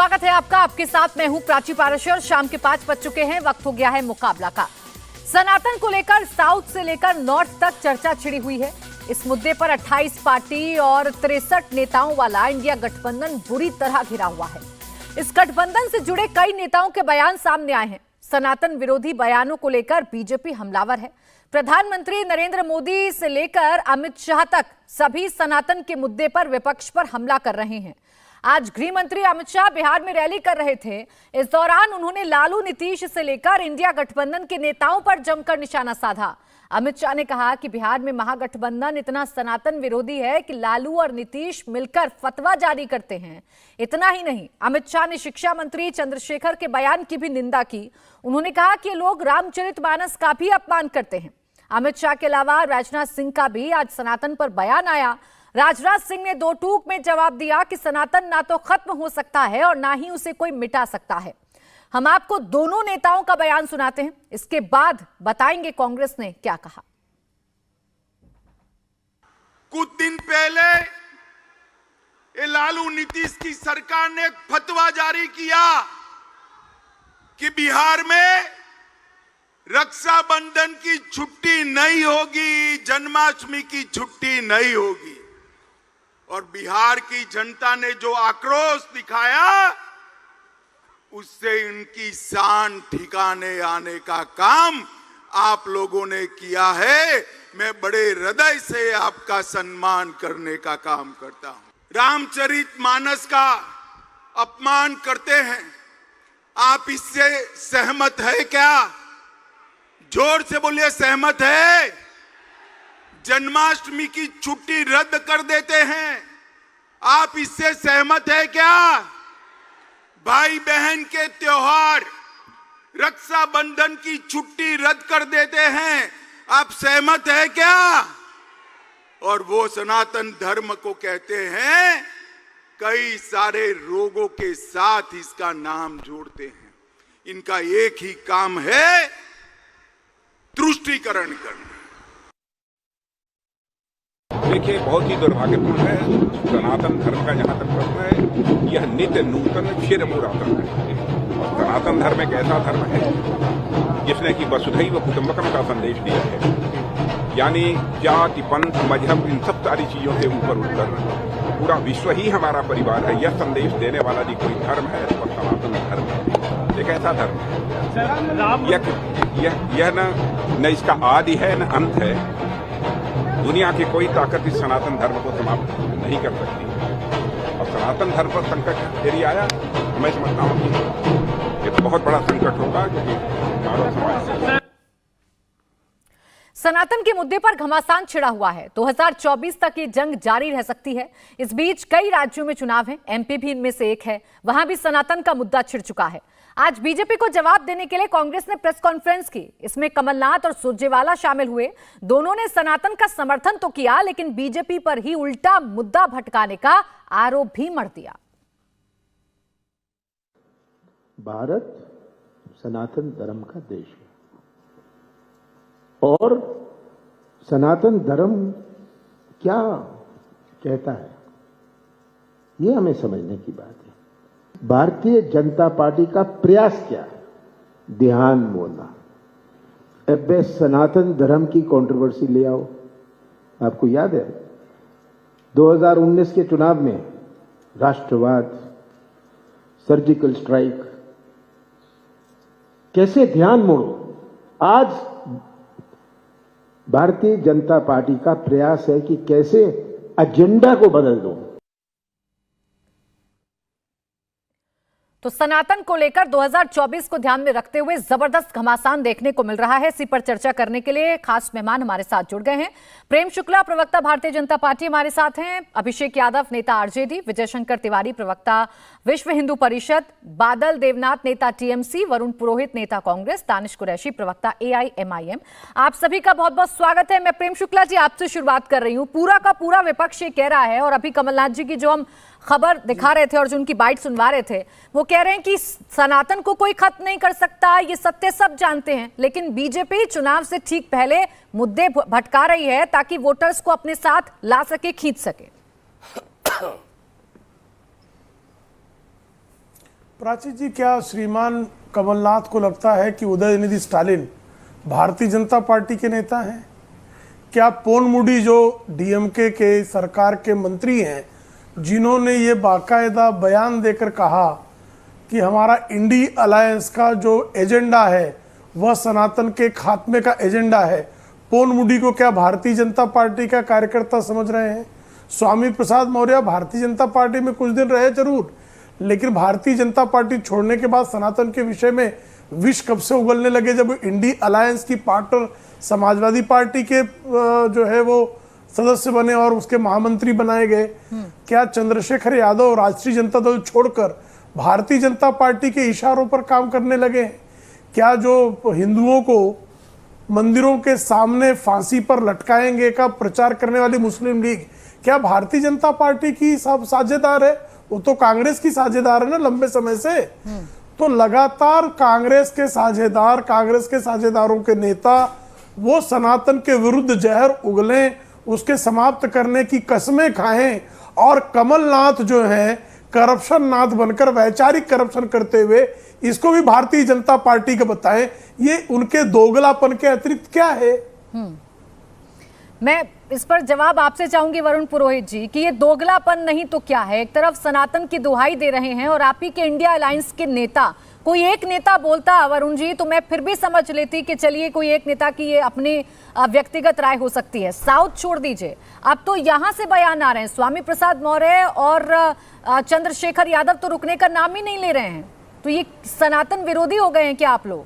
स्वागत है आपका। आपके साथ मैं हूं प्राची पाराशर। शाम के 5 बज चुके हैं, वक्त हो गया है मुकाबला का। सनातन को लेकर साउथ से लेकर नॉर्थ तक चर्चा छिड़ी हुई है। इस मुद्दे पर 28 पार्टी और 63 नेताओं वाला इंडिया गठबंधन बुरी तरह घिरा हुआ है। इस गठबंधन से जुड़े कई नेताओं के बयान सामने आए हैं। सनातन विरोधी बयानों को लेकर बीजेपी हमलावर है। प्रधानमंत्री नरेंद्र मोदी से लेकर अमित शाह तक सभी सनातन के मुद्दे पर विपक्ष पर हमला कर रहे हैं। आज गृह मंत्री अमित शाह बिहार में रैली कर रहे थे। इस दौरान उन्होंने लालू नीतीश से लेकर इंडिया गठबंधन के नेताओं पर जमकर निशाना साधा। अमित शाह ने कहा कि बिहार में महागठबंधन इतना सनातन विरोधी है कि लालू और नीतीश मिलकर फतवा जारी करते हैं। इतना ही नहीं, अमित शाह ने शिक्षा मंत्री चंद्रशेखर के बयान की भी निंदा की। उन्होंने कहा कि लोग रामचरितमानस का भी अपमान करते हैं। अमित शाह के अलावा राजनाथ सिंह का भी आज सनातन पर बयान आया। राजनाथ सिंह ने दो टूक में जवाब दिया कि सनातन ना तो खत्म हो सकता है और ना ही उसे कोई मिटा सकता है। हम आपको दोनों नेताओं का बयान सुनाते हैं, इसके बाद बताएंगे कांग्रेस ने क्या कहा। कुछ दिन पहले ये लालू नीतीश की सरकार ने एक फतवा जारी किया कि बिहार में रक्षाबंधन की छुट्टी नहीं होगी, जन्माष्टमी की छुट्टी नहीं होगी। और बिहार की जनता ने जो आक्रोश दिखाया, उससे इनकी शान ठिकाने आने का काम आप लोगों ने किया है। मैं बड़े हृदय से आपका सम्मान करने का काम करता हूं। रामचरितमानस का अपमान करते हैं, आप इससे सहमत है क्या? जोर से बोलिए, सहमत है? जन्माष्टमी की छुट्टी रद्द कर देते हैं, आप इससे सहमत है क्या? भाई बहन के त्योहार, रक्षाबंधन की छुट्टी रद्द कर देते हैं, आप सहमत है क्या? और वो सनातन धर्म को कहते हैं, कई सारे रोगों के साथ इसका नाम जोड़ते हैं। इनका एक ही काम है, तुष्टीकरण करना। देखिए, बहुत ही दुर्भाग्यपूर्ण है। सनातन धर्म का जहां तक प्रश्न है, यह नित्य नूतन फिर मुरातन है। और सनातन धर्म एक ऐसा धर्म है जिसने कि वसुधैव कुटुंबकम का संदेश दिया है, यानी जाति, पंथ, मजहब, इन सब सारी चीजों से ऊपर उठकर पूरा विश्व ही हमारा परिवार है। यह संदेश देने वाला यदि कोई धर्म है तो सनातन धर्म है। एक ऐसा धर्म है, यह न इसका आदि है न अंत है। दुनिया की कोई ताकत इस सनातन धर्म को समाप्त नहीं कर सकती। और सनातन धर्म पर संकट यदि आया तो मैं समझता हूं कि ये बहुत बड़ा संकट होगा, क्योंकि मानव समाज सनातन के मुद्दे पर घमासान छिड़ा हुआ है। 2024 तक ये जंग जारी रह सकती है। इस बीच कई राज्यों में चुनाव है, एमपी भी इनमें से एक है। वहां भी सनातन का मुद्दा छिड़ चुका है। आज बीजेपी को जवाब देने के लिए कांग्रेस ने प्रेस कॉन्फ्रेंस की। इसमें कमलनाथ और सुरजेवाला शामिल हुए। दोनों ने सनातन का समर्थन तो किया, लेकिन बीजेपी पर ही उल्टा मुद्दा भटकाने का आरोप भी मढ़ दिया। भारत सनातन धर्म का देश है और सनातन धर्म क्या कहता है, ये हमें समझने की बात है। भारतीय जनता पार्टी का प्रयास क्या है? ध्यान बोलना। अब सनातन धर्म की कंट्रोवर्सी ले आओ। आपको याद है 2019 के चुनाव में राष्ट्रवाद, सर्जिकल स्ट्राइक, कैसे ध्यान मोड़ो। आज भारतीय जनता पार्टी का प्रयास है कि कैसे एजेंडा को बदल दो। तो सनातन को लेकर 2024 को ध्यान में रखते हुए जबरदस्त घमासान देखने को मिल रहा है। इसी पर चर्चा करने के लिए खास मेहमान हमारे साथ जुड़ गए हैं। प्रेम शुक्ला, प्रवक्ता भारतीय जनता पार्टी, हमारे साथ हैं। अभिषेक यादव, नेता आरजेडी, विजय शंकर तिवारी, प्रवक्ता विश्व हिंदू परिषद, बादल देवनाथ, नेता टीएमसी, वरुण पुरोहित, नेता कांग्रेस, दानिश कुरैशी, प्रवक्ता एआईएमआईएम। आप सभी का बहुत बहुत स्वागत है। मैं प्रेम शुक्ला जी आपसे शुरुआत कर रही हूँ। पूरा का पूरा विपक्ष ये कह रहा है, और अभी कमलनाथ जी की जो हम खबर दिखा रहे थे और जो उनकी बाइट सुनवा रहे थे, वो कह रहे हैं कि सनातन को कोई खत्म नहीं कर सकता। ये सत्य सब जानते हैं, लेकिन बीजेपी चुनाव से ठीक पहले मुद्दे भटका रही है ताकि वोटर्स को अपने साथ ला सके, खींच सके। प्राची जी, क्या श्रीमान कमलनाथ को लगता है कि उदयनिधि स्टालिन भारतीय जनता पार्टी के नेता हैं? क्या पोनमुडी जो डीएमके के सरकार के मंत्री हैं, जिन्होंने ये बाकायदा बयान देकर कहा कि हमारा इंडी अलायंस का जो एजेंडा है वह सनातन के खात्मे का एजेंडा है, पोनमुडी को क्या भारतीय जनता पार्टी का कार्यकर्ता समझ रहे हैं? स्वामी प्रसाद मौर्य भारतीय जनता पार्टी में कुछ दिन रहे जरूर, लेकिन भारतीय जनता पार्टी छोड़ने के बाद सनातन के विषय में विष कब से उगलने लगे, जब इंडी अलायंस की पार्टनर समाजवादी पार्टी के जो है वो सदस्य बने और उसके महामंत्री बनाए गए। क्या चंद्रशेखर यादव राष्ट्रीय जनता दल छोड़कर भारतीय जनता पार्टी के इशारों पर काम करने लगे हैं? क्या जो हिंदुओं को मंदिरों के सामने फांसी पर लटकाएंगे का प्रचार करने वाली मुस्लिम लीग क्या भारतीय जनता पार्टी की सब साझेदार है? वो तो कांग्रेस की साझेदार है ना लंबे समय से। तो लगातार कांग्रेस के साझेदार, कांग्रेस के साझेदारों के नेता वो सनातन के विरुद्ध जहर उगलें, उसके समाप्त करने की कस्में खाएं, और कमलनाथ जो है करप्शन नाथ बनकर वैचारिक करप्शन करते हुए इसको भी भारतीय जनता पार्टी का बताएं। ये उनके दोगलापन के अतिरिक्त क्या है? मैं इस पर जवाब आपसे चाहूंगी वरुण पुरोहित जी कि ये दोगलापन नहीं तो क्या है। एक तरफ सनातन की दुहाई दे रहे हैं और आप ही के इंडिया अलायंस के नेता, कोई एक नेता बोलता वरुण जी तो मैं फिर भी समझ लेती कि चलिए कोई एक नेता की ये अपनी व्यक्तिगत राय हो सकती है। साउथ छोड़ दीजिए, अब तो यहां से बयान आ रहे हैं, स्वामी प्रसाद मौर्य और चंद्रशेखर यादव तो रुकने का नाम ही नहीं ले रहे हैं। तो ये सनातन विरोधी हो गए हैं क्या आप लोग?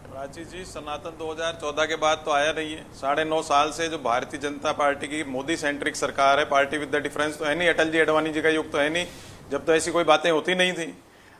प्राची जी, सनातन 2014 के बाद तो आया नहीं है। 9.5 साल से जो भारतीय जनता पार्टी की मोदी सेंट्रिक सरकार है, पार्टी विद द डिफरेंस तो है नहीं, अटल जी अडवाणी जी का युग तो है नहीं, जब तो ऐसी कोई बातें होती नहीं थी।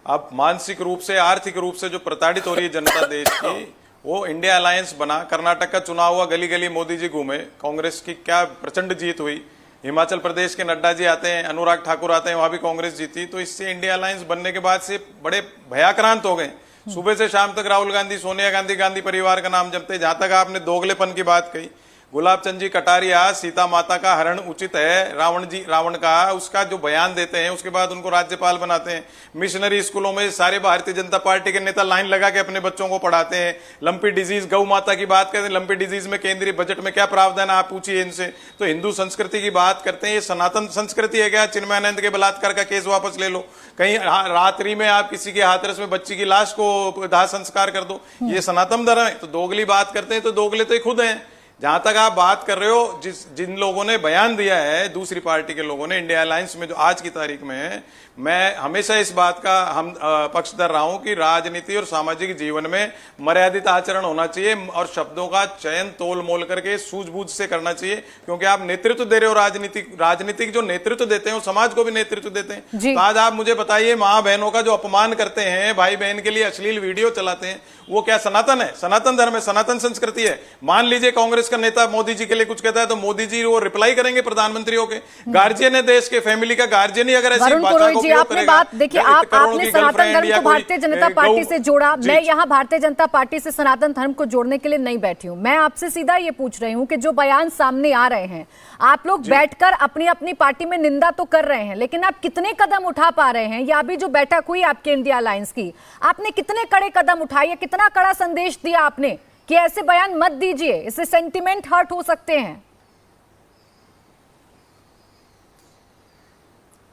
अब मानसिक रूप से, आर्थिक रूप से जो प्रताड़ित हो रही है जनता देश की, वो इंडिया अलायंस बना। कर्नाटक का चुनाव हुआ, गली गली मोदी जी घूमे, कांग्रेस की क्या प्रचंड जीत हुई। हिमाचल प्रदेश के नड्डा जी आते हैं, अनुराग ठाकुर आते हैं, वहां भी कांग्रेस जीती। तो इससे इंडिया अलायंस बनने के बाद से बड़े भयाक्रांत हो गए। सुबह से शाम तक राहुल गांधी, सोनिया गांधी, गांधी परिवार का नाम जपते। जहां तक आपने दोगलेपन की बात कही, गुलाब चंद जी कटारिया सीता माता का हरण उचित है, रावण का उसका जो बयान देते हैं, उसके बाद उनको राज्यपाल बनाते हैं। मिशनरी स्कूलों में सारे भारतीय जनता पार्टी के नेता लाइन लगा के अपने बच्चों को पढ़ाते हैं। लंपी डिजीज, गौ माता की बात करते हैं, लंपी डिजीज में केंद्रीय बजट में क्या प्रावधान है आप पूछिए इनसे। तो हिंदू संस्कृति की बात करते हैं, ये सनातन संस्कृति है क्या? चिन्मयानंद के बलात्कार का केस वापस ले लो, कहीं रात्रि में आप किसी के हाथरस में बच्ची की लाश को दाह संस्कार कर दो, ये सनातन धर्म है? तो दोगली बात करते हैं तो दोगले तो खुद हैं। जहां तक आप बात कर रहे हो, जिन लोगों ने बयान दिया है, दूसरी पार्टी के लोगों ने इंडिया अलायंस में जो आज की तारीख में है, मैं हमेशा इस बात का हम पक्षधर रहा हूं कि राजनीति और सामाजिक जीवन में मर्यादित आचरण होना चाहिए और शब्दों का चयन तोल मोल करके सूझबूझ से करना चाहिए, क्योंकि आप नेतृत्व दे रहे हो। राजनीतिक जो नेतृत्व देते हैं वो समाज को भी नेतृत्व देते हैं। तो आज आप मुझे बताइए, माँ बहनों का जो अपमान करते हैं, भाई बहन के लिए अश्लील वीडियो चलाते हैं, वो क्या सनातन है? सनातन धर्म है, सनातन संस्कृति है। मान लीजिए कांग्रेस का नेता मोदी जी के लिए कुछ कहता है तो मोदी जी वो रिप्लाई करेंगे प्रधानमंत्री होके। गार्जियन है देश के, फैमिली का गार्जियन ही अगर ऐसी भाषा को जी, आपने बात देखिए, आपने सनातन धर्म को भारतीय जनता पार्टी से जोड़ा। मैं यहाँ भारतीय जनता पार्टी से सनातन धर्म को जोड़ने के लिए नहीं बैठी हूँ। मैं आपसे सीधा ये पूछ रही हूँ कि जो बयान सामने आ रहे हैं, आप लोग बैठकर अपनी अपनी पार्टी में निंदा तो कर रहे हैं, लेकिन आप कितने कदम उठा पा रहे हैं? या अभी जो बैठक हुई आपके इंडिया अलायंस की, आपने कितने कड़े कदम उठाए, कितना कड़ा संदेश दिया आपने कि ऐसे बयान मत दीजिए, इससे सेंटिमेंट हर्ट हो सकते हैं?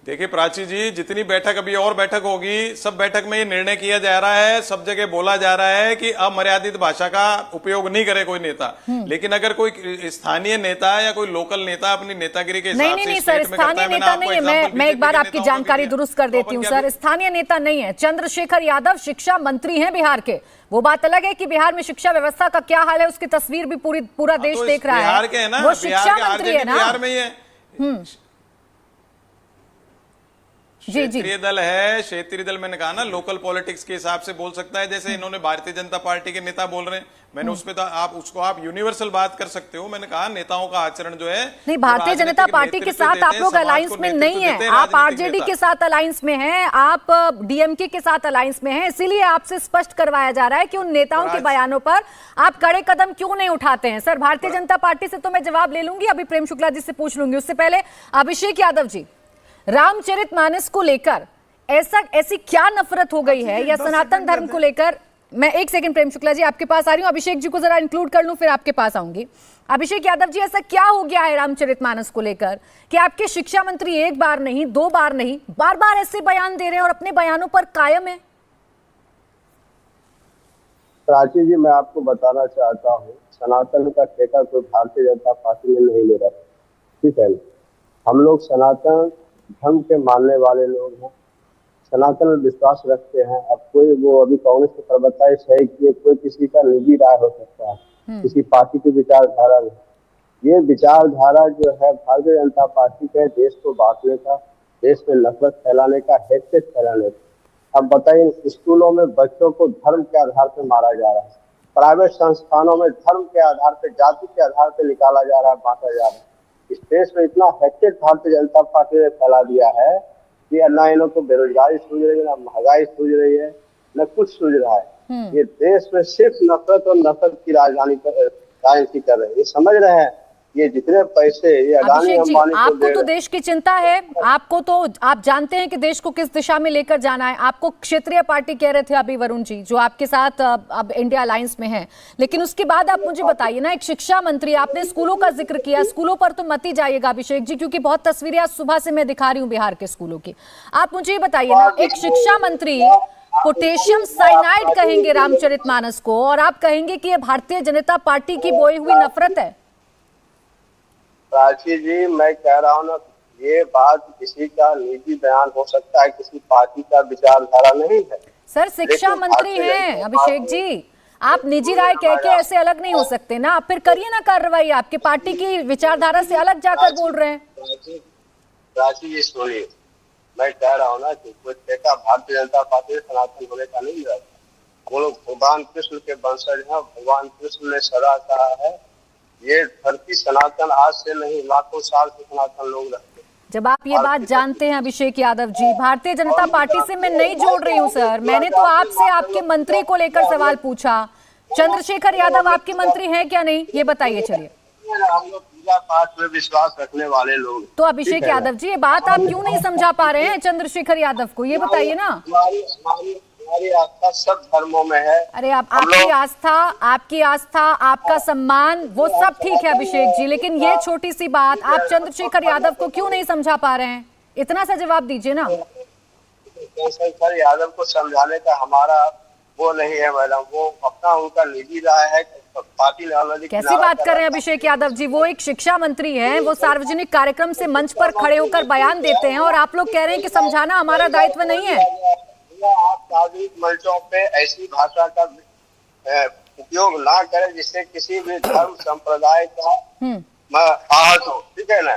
देखिए प्राची जी, जितनी बैठक अभी और बैठक होगी, सब बैठक में ये निर्णय किया जा रहा है, सब जगह बोला जा रहा है कि अमर्यादित भाषा का उपयोग नहीं करे कोई नेता। लेकिन अगर कोई स्थानीय नेता या कोई लोकल नेता अपनी नेतागिरी के हिसाब से नहीं सर, स्थानीय नेता नहीं है। मैं एक बार आपकी जानकारी दुरुस्त कर देती हूँ सर, स्थानीय नेता नहीं है। चंद्रशेखर यादव शिक्षा मंत्री हैं बिहार के। वो बात अलग है कि बिहार में शिक्षा व्यवस्था का क्या हाल है, उसकी तस्वीर भी पूरा देश देख रहा है। वो शिक्षा मंत्री है ना। जी जी क्षेत्रीय दल है, क्षेत्रीय दल मैंने कहा ना, लोकल पॉलिटिक्स के हिसाब से बोल सकता है। जैसे इन्होंने भारतीय जनता पार्टी के नेता बोल रहे हैं, मैंने उसमें तो आप यूनिवर्सल बात कर सकते हो। मैंने कहा नेताओं का आचरण जो है, नहीं, भारतीय जनता पार्टी के साथ आप लोग अलायंस में नहीं है, आप आरजेडी के साथ अलायंस में हैं, आप डीएमके के साथ अलायंस में हैं, इसीलिए आपसे स्पष्ट करवाया जा रहा है कि उन नेताओं के बयानों पर आप कड़े कदम क्यों नहीं उठाते हैं। सर, भारतीय जनता पार्टी से तो मैं जवाब ले लूंगी, अभी प्रेम शुक्ला जी से पूछ लूंगी। उससे पहले अभिषेक यादव जी, रामचरितमानस को लेकर ऐसी क्या नफरत हो गई है, या सनातन धर्म को लेकर? मैं एक सेकंड प्रेम शुक्ला जी आपके पास आ रही हूं, अभिषेक जी को जरा इंक्लूड कर लूं, फिर आपके पास आऊंगी। अभिषेक यादव जी, ऐसा क्या हो गया है रामचरितमानस को लेकर कि आपके शिक्षा मंत्री एक बार नहीं, दो बार नहीं, बार बार ऐसे बयान दे रहे हैं और अपने बयानों पर कायम है? प्राची जी, मैं आपको बताना चाहता हूँ, सनातन का ठेका कोई भारतीय जनता पार्टी में नहीं ले रहा, ठीक है। हम लोग सनातन धर्म के मानने वाले लोग हैं, सनातन में विश्वास रखते हैं। अब कोई वो अभी कांग्रेस के प्रवक्ता सही किए, कोई किसी का निजी राय हो सकता है, किसी पार्टी की विचारधारा में। ये विचारधारा जो है भारतीय जनता पार्टी के देश को बांटने का, देश में नफरत फैलाने का, हेट्रेड फैलाने का। अब बताइए, स्कूलों में बच्चों को धर्म के आधार पर मारा जा रहा है, प्राइवेट संस्थानों में धर्म के आधार पर, जाति के आधार पर निकाला जा रहा है, बांटा जा रहा है। इस देश में इतना हेट्रेड भारतीय जनता पार्टी ने फैला दिया है कि न इन लोग को बेरोजगारी सूझ रही है, न महंगाई सूझ रही है, न कुछ सूझ रहा है। ये देश में सिर्फ नफरत और नफरत की राजनीति कर रहे हैं। ये समझ रहे हैं ये जितने पैसे ये अडानी अंबानी को आपको तो देश की चिंता है, आपको तो आप जानते हैं कि देश को किस दिशा में लेकर जाना है। आपको क्षेत्रीय पार्टी कह रहे थे अभी वरुण जी, जो आपके साथ अब इंडिया अलायंस में है, लेकिन उसके बाद आप मुझे बताइए ना, एक शिक्षा मंत्री, आपने स्कूलों का जिक्र किया, स्कूलों पर तो मत ही जाइएगा अभिषेक जी, क्योंकि बहुत तस्वीरें आज सुबह से मैं दिखा रही हूँ बिहार के स्कूलों की। आप मुझे बताइए ना, एक शिक्षा मंत्री पोटेशियम साइनाइड कहेंगे रामचरितमानस को, और आप कहेंगे कि ये भारतीय जनता पार्टी की बोई हुई नफरत है। प्राची जी, मैं कह रहा हूँ ना, ये बात किसी का निजी बयान हो सकता है, किसी पार्टी का विचारधारा नहीं है। सर, शिक्षा मंत्री हैं अभिषेक जी, आप निजी राय कह के ऐसे अलग नहीं हो सकते ना। आप फिर करिए ना कार्रवाई, आपके पार्टी की विचारधारा से अलग जाकर बोल रहे हैं। प्राची जी सुनिए, मैं कह रहा हूँ ना कि कोई ठेका भारतीय जनता पार्टी सनातन होने का नहीं रहता। वो लोग भगवान कृष्ण के वंशज हैं, भगवान कृष्ण ने सदा कहा है, ये धरती सनातन आज से नहीं, लाखों साल से सनातन लोग रहते हैं। जब आप ये बात जानते हैं अभिषेक यादव जी, भारतीय जनता पार्टी से मैं नहीं जोड़ रही हूँ सर, मैंने तो आपसे आपके मंत्री को लेकर सवाल पूछा। चंद्रशेखर यादव आपके मंत्री हैं क्या नहीं, ये बताइए। चलिए, हम लोग पूजा पाठ में विश्वास रखने वाले लोग। तो अभिषेक यादव जी, ये बात आप क्यों नहीं समझा पा रहे हैं चंद्रशेखर यादव को, ये बताइए ना। हमारी आस्था सब धर्मों में है। अरे आपकी आस्था, आपका सम्मान, वो सब ठीक है अभिषेक जी, लेकिन ये छोटी सी बात आप चंद्रशेखर यादव को क्यों नहीं समझा पा रहे हैं? इतना सा जवाब दीजिए ना। चंद्रशेखर यादव को समझाने का हमारा वो नहीं है मैडम, वो अपना उनका निजी राय है, पार्टी लेवल। कैसी बात कर रहे हैं अभिषेक यादव जी, वो एक शिक्षा मंत्री हैं, वो सार्वजनिक कार्यक्रम से मंच पर खड़े होकर बयान देते हैं, और आप लोग कह रहे हैं कि समझाना हमारा दायित्व नहीं है। आप सार्वजनिक मंचों पे ऐसी भाषा का उपयोग ना करें जिससे किसी भी धर्म संप्रदाय का आहत हो, ठीक है ना।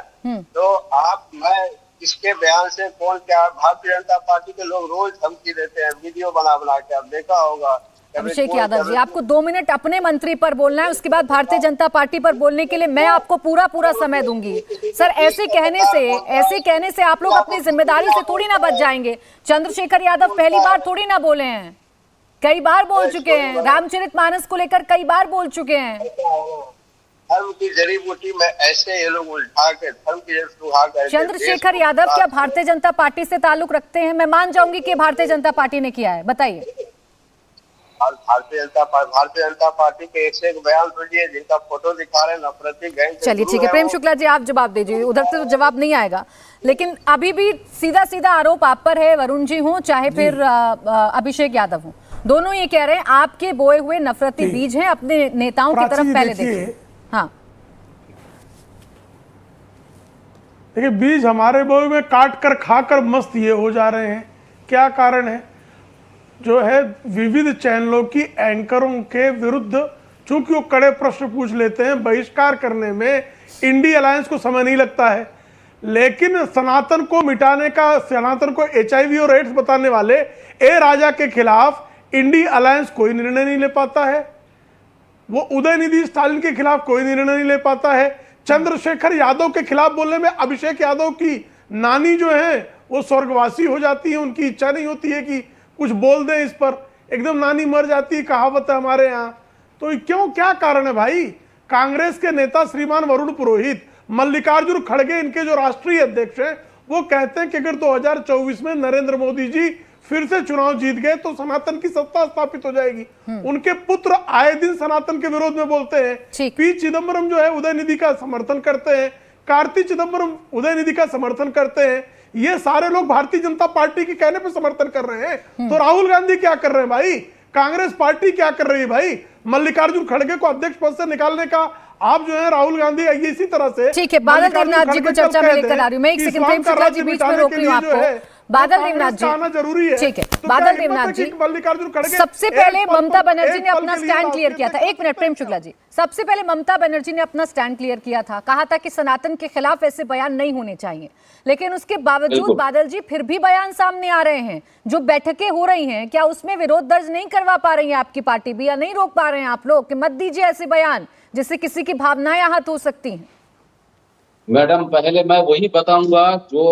तो मैं इसके बयान से कौन क्या, भारतीय जनता पार्टी के लोग रोज धमकी देते हैं, वीडियो बना बना के, आप देखा होगा। अभिषेक यादव जी, आपको 2 मिनट अपने मंत्री पर बोलना है, उसके बाद भारतीय जनता पार्टी पर बोलने के लिए मैं आपको पूरा समय दूंगी। सर, ऐसे कहने से आप लोग अपनी जिम्मेदारी से थोड़ी ना बच जाएंगे। चंद्रशेखर यादव पहली बार थोड़ी ना बोले हैं, कई बार बोल चुके हैं, रामचरितमानस को लेकर कई बार बोल चुके हैं। धर्म की जड़ी बूटी में ऐसे ये लोग उलझा के धर्म की जड़। चंद्रशेखर यादव क्या भारतीय जनता पार्टी से ताल्लुक रखते हैं? मैं मान जाऊंगी कि भारतीय जनता पार्टी ने किया है, बताइए। भारतीय जनता पार्टी के एक से एक बयान सुनिए, जिनका फोटो दिखा रहे हैं, नफरती गैंग। चलिए ठीक है, प्रेम शुक्ला जी आप जवाब दीजिए, उधर से तो जवाब नहीं आएगा, लेकिन अभी भी सीधा आरोप आप पर है, वरुण जी हो चाहे फिर अभिषेक यादव हो, दोनों ये कह रहे हैं आपके बोए हुए नफरती बीज हैं, अपने नेताओं की तरफ पहले देखिए। हाँ, देखिए, बीज हमारे बोए में काट कर खाकर मस्त ये हो जा रहे हैं। क्या कारण है? जो है विविध चैनलों की एंकरों के विरुद्ध, चूंकि वो कड़े प्रश्न पूछ लेते हैं, बहिष्कार करने में इंडिया अलायंस को समय नहीं लगता है। लेकिन सनातन को मिटाने का, सनातन को HIV और एड्स बताने वाले ए राजा के खिलाफ इंडी अलायंस कोई निर्णय नहीं ले पाता है। वो उदयनिधि स्टालिन के खिलाफ कोई निर्णय नहीं ले पाता है। चंद्रशेखर यादव के खिलाफ बोलने में अभिषेक यादव की नानी जो है वो स्वर्गवासी हो जाती है, उनकी इच्छा नहीं होती है कि कुछ बोल दें इस पर, एकदम नानी मर जाती है, कहावत है हमारे यहाँ। तो क्यों, क्या कारण है भाई? कांग्रेस के नेता श्रीमान वरुण पुरोहित, मल्लिकार्जुन खड़गे, इनके जो राष्ट्रीय अध्यक्ष हैं, वो कहते हैं कि अगर 2024 में नरेंद्र मोदी जी फिर से चुनाव जीत गए तो सनातन की सत्ता स्थापित हो जाएगी। उनके पुत्र आए दिन सनातन के विरोध में बोलते हैं। पी चिदम्बरम जो है उदयनिधि का समर्थन करते हैं, कार्ति चिदम्बरम उदयनिधि का समर्थन करते हैं। ये सारे लोग भारतीय जनता पार्टी के कहने पर समर्थन कर रहे हैं। तो राहुल गांधी क्या कर रहे हैं भाई? कांग्रेस पार्टी क्या कर रही है भाई? मल्लिकार्जुन खड़गे को अध्यक्ष पद से निकालने का आप जो है राहुल गांधी इसी तरह से। ठीक है, बादल देवनाथ जी को चर्चा में लेकर आ रही हूँ मैं। एक सेकंड, प्रेम शुक्ला जी बीच में रोक रही हूँ आपको। बादल देवनाथ जी आना जरूरी है। ठीक है, बादल देवनाथ जी, सबसे पहले ममता बनर्जी ने अपना स्टैंड क्लियर किया था। एक मिनट प्रेम शुक्ला जी, सबसे पहले ममता बनर्जी ने अपना स्टैंड क्लियर किया था, कहा था कि सनातन के खिलाफ ऐसे बयान नहीं होने चाहिए। लेकिन उसके बावजूद बादल जी फिर भी बयान सामने आ रहे हैं। जो बैठकें हो रही हैं, क्या उसमें विरोध दर्ज नहीं करवा पा रही है आपकी पार्टी भी, या नहीं रोक पा रहे हैं आप लोग कि मत दीजिए ऐसे बयान जिससे किसी की भावनाएं आहत हो सकती हैं? मैडम, पहले मैं वही बताऊंगा जो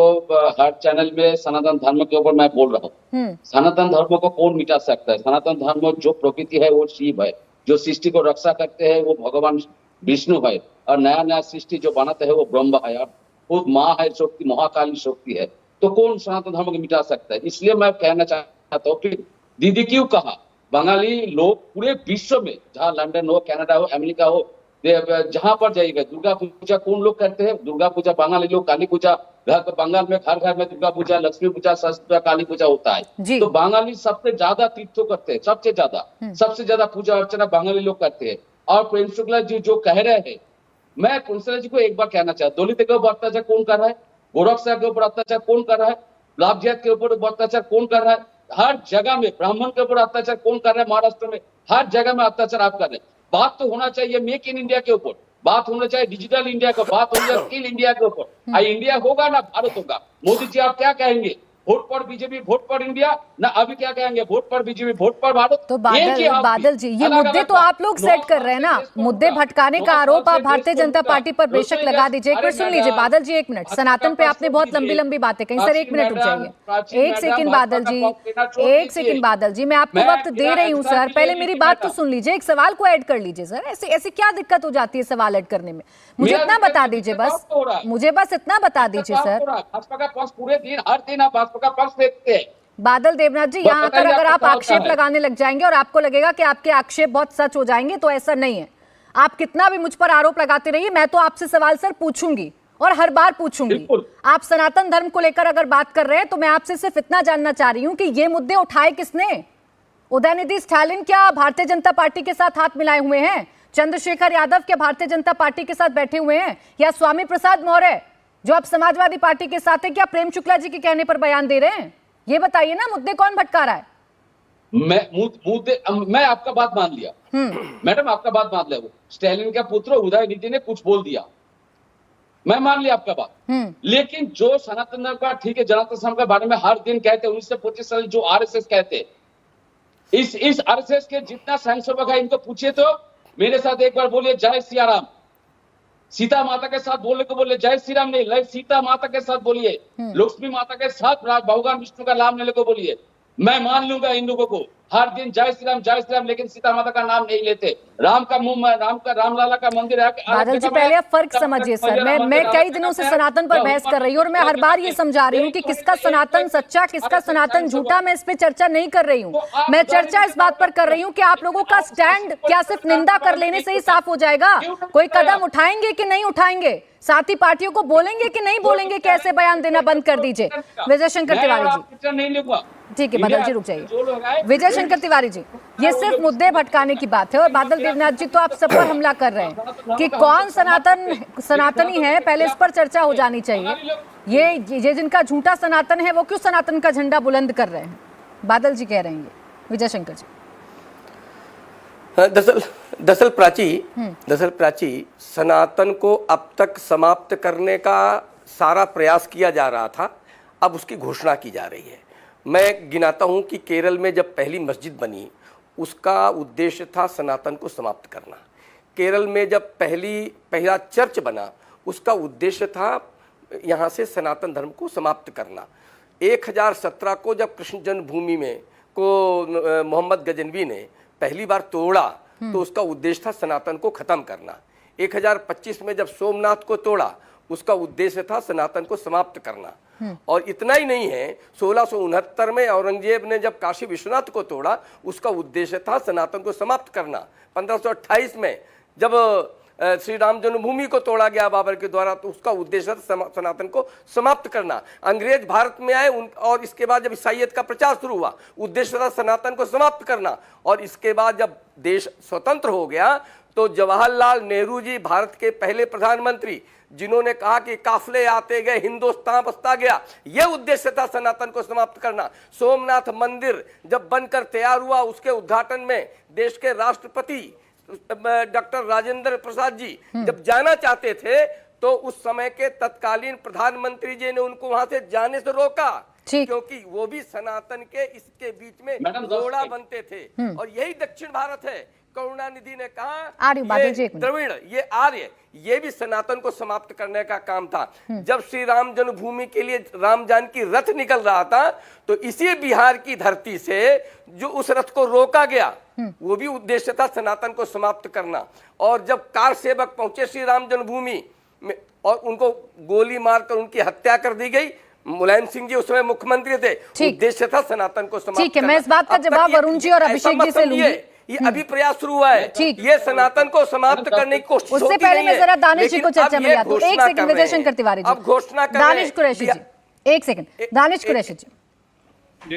हर चैनल में सनातन धर्म के ऊपर मैं बोल रहा हूँ। सनातन धर्म को कौन मिटा सकता है? सनातन धर्म जो प्रकृति है वो शिव है, जो सृष्टि को रक्षा करते हैं वो भगवान विष्णु है, और नया नया सृष्टि जो बनाते हैं वो ब्रह्मा है, और वो माँ है शक्ति, महाकाली शक्ति है। तो कौन सनातन धर्म को मिटा सकता है? इसलिए मैं कहना चाहता हूँ कि दीदी क्यों कहा, बंगाली लोग पूरे विश्व में, जहाँ लंदन हो, कनाडा हो, अमेरिका हो, जहां पर जाइएगा, दुर्गा पूजा कौन लोग करते हैं? दुर्गा पूजा बंगाली लोग, काली पूजा बंगाल में घर घर में दुर्गा पूजा, लक्ष्मी पूजा, सरस्वती पूजा, काली पूजा होता है। तो बंगाली सबसे ज्यादा तीर्थों करते हैं, सबसे ज्यादा पूजा अर्चना बंगाली लोग करते हैं। और प्रेम शुक्ला जी जो कह रहे हैं, मैं कुंसला जी को एक बार कहना चाहता हूँ, दलित के ऊपर अत्याचार कौन कर रहा है? गोरखसा के ऊपर अत्याचार कौन कर रहा है? लाभजियात के ऊपर अत्याचार कौन कर रहा है? हर जगह में ब्राह्मण के ऊपर अत्याचार कौन कर रहा है? महाराष्ट्र में हर जगह में अत्याचार आप कर रहे हैं। बात तो होना चाहिए मेक इन इंडिया के ऊपर, बात होना चाहिए डिजिटल इंडिया का, बात होना चाहिए स्किल इंडिया के ऊपर। इंडिया होगा ना भारत होगा। मोदी जी आप क्या कहेंगे? वोट पर बीजेपी, वोट पर इंडिया ना, अभी क्या कहेंगे? वोट पर बीजेपी, वोट पर भारत। तो बादल जी, ये मुद्दे तो आप लोग सेट कर रहे हैं ना, मुद्दे भटकाने का आरोप आप भारतीय जनता पार्टी पर बेशक लगा दीजिए। एक मिनट सुन लीजिए बादल जी, एक मिनट। सनातन पे आपने बहुत लंबी लंबी बातें कही। सर एक मिनट रुक जाइए, एक सेकंड बादल जी, एक सेकंड बादल जी, मैं आपको वक्त दे रही हूँ सर, पहले मेरी बात तो सुन लीजिए। एक सवाल को ऐड कर लीजिए सर। ऐसे क्या दिक्कत हो जाती है सवाल ऐड करने में? मुझे इतना बता दीजिए बस, मुझे बस इतना बता दीजिए सर। भाजपा का पक्ष पूरे दिन, हर दिन आप भाजपा का पक्ष देखते हैं। बादल देवनाथ जी, यहाँ आकर अगर आप आक्षेप लगाने लग जाएंगे और आपको लगेगा कि आपके आक्षेप बहुत सच हो जाएंगे, तो ऐसा नहीं है। आप कितना भी मुझ पर आरोप लगाते रहिए, मैं तो आपसे सवाल सर पूछूंगी और हर बार पूछूंगी। आप सनातन धर्म को लेकर अगर बात कर रहे हैं तो मैं आपसे सिर्फ इतना जानना चाह रही हूँ कि ये मुद्दे उठाए किसने? उदयनिधि स्टालिन क्या भारतीय जनता पार्टी के साथ हाथ मिलाए हुए हैं? चंद्रशेखर यादव क्या भारतीय जनता पार्टी के साथ बैठे हुए हैं? या स्वामी प्रसाद मौर्य जो अब समाजवादी पार्टी के साथ है, क्या प्रेम शुक्ला जी के कहने पर बयान दे रहे हैं? ये बताइए ना, मुद्दे कौन भटका रहा है? मैं आपका बात मान लिया मैडम, आपका बात मान लिया। स्टालिन का पुत्र उदयनिधि ने कुछ बोल दिया, मैं मान लिया आपका बात। लेकिन जो सनातन धर्म का, ठीक है, जनातन धर्म के बारे में हर दिन कहते हैं, 1925 साल जो आरएसएस कहते हैं, इस आरएसएस के जितना स्वयंसेवक है इनको पूछिए तो मेरे साथ एक बार बोलिए जय सिया राम। सीता माता के साथ बोलने को बोले जय श्री राम नहीं, सीता माता के साथ बोलिए, लक्ष्मी माता के साथ भगवान विष्णु का नाम लेने को बोलिए। मैं मान लूंगा इन लोगों को हर दिन जय श्री राम, लेकिन सीता माता का नाम नहीं लेते। राम का मुंह में, रामलाला का मंदिर है। बादल जी पहले आप फर्क समझिए सर। मैं कई दिनों से सनातन पर बहस कर रही हूँ और मैं हर बार ये समझा रही हूँ कि किसका सनातन सच्चा, किसका सनातन झूठा। मैं इस पे चर्चा नहीं कर रही हूँ, मैं चर्चा इस बात पर कर रही हूँ कि आप लोगों का स्टैंड क्या सिर्फ निंदा कर लेने से ही साफ हो जाएगा? कोई कदम उठाएंगे कि नहीं उठाएंगे? साथी पार्टियों को बोलेंगे कि नहीं बोलेंगे कि ऐसे बयान देना बंद कर दीजिए? विजय शंकर तिवारी जी, ठीक है बादल जी रुक जाइए। विजय शंकर तिवारी जी, ये सिर्फ मुद्दे भटकाने की बात है और बादल देवनाथ जी तो आप सब पर हमला कर रहे हैं कि कौन सनातनी है, पहले इस पर चर्चा हो जानी चाहिए। ये जिनका झूठा सनातन है वो क्यों सनातन का झंडा बुलंद कर रहे हैं? बादल जी कह रहे हैं। विजय शंकर जी, दरअसल प्राची, सनातन को अब तक समाप्त करने का सारा प्रयास किया जा रहा था, अब उसकी घोषणा की जा रही है। मैं गिनाता हूं कि केरल में जब पहली मस्जिद बनी उसका उद्देश्य था सनातन को समाप्त करना। केरल में जब पहला चर्च बना उसका उद्देश्य था यहाँ से सनातन धर्म को समाप्त करना। 1017 को जब कृष्ण जन्मभूमि में को मोहम्मद गजनवी ने पहली बार तोड़ा तो उसका उद्देश्य था सनातन को खत्म करना। 1025 में जब सोमनाथ को तोड़ा उसका उद्देश्य था सनातन को समाप्त करना। और इतना ही नहीं है, 1669 में औरंगजेब ने जब काशी विश्वनाथ को तोड़ा उसका उद्देश्य था सनातन को समाप्त करना। 1528 में जब श्री राम जन्मभूमि को तोड़ा गया बाबर के द्वारा तो उसका उद्देश्य था सनातन को समाप्त करना। अंग्रेज भारत में आए और इसके बाद जब ईसाईयत का प्रचार शुरू हुआ उद्देश्य था सनातन को समाप्त करना। और इसके बाद जब देश स्वतंत्र हो गया तो जवाहरलाल नेहरू जी भारत के पहले प्रधानमंत्री जिन्होंने कहा कि काफले आते गए हिंदुस्तान बसता गया, यह उद्देश्य था सनातन को समाप्त करना। सोमनाथ मंदिर जब बनकर तैयार हुआ उसके उद्घाटन में देश के राष्ट्रपति डॉक्टर राजेंद्र प्रसाद जी जब जाना चाहते थे तो उस समय के तत्कालीन प्रधानमंत्री जी ने उनको वहां से जाने से रोका, क्योंकि वो भी सनातन के इसके बीच में जोड़ा बनते थे। और यही दक्षिण भारत है। करुणानिधि ने कहा ये द्रविड़, ये आर्य, ये भी सनातन को समाप्त करने का काम था। जब श्री राम जन्मभूमि के लिए राम जानकी रथ निकल रहा था तो इसी बिहार की धरती से जो उस रथ को रोका गया वो भी उद्देश्य था सनातन को समाप्त करना। और जब कार सेवक पहुंचे श्री राम जन्मभूमि में और उनको गोली मारकर उनकी हत्या कर दी गई, मुलायम सिंह जी उस समय मुख्यमंत्री थे, उद्देश्य था सनातन को समाप्त ठीक है, मैं इस बात का जवाब वरुण जी और अभिषेक जी से लूंगी। ये अभी प्रयास शुरू हुआ है, ये सनातन को समाप्त करने की कोशिश उससे पहले मैं जरा दानिश जी को चर्चा में लाता हूं। एक सेकंड विजय शंकर तिवारी जी, अब घोषणा कर दानिश कुरैशी जी, एक सेकंड, दानिश कुरैशी जी,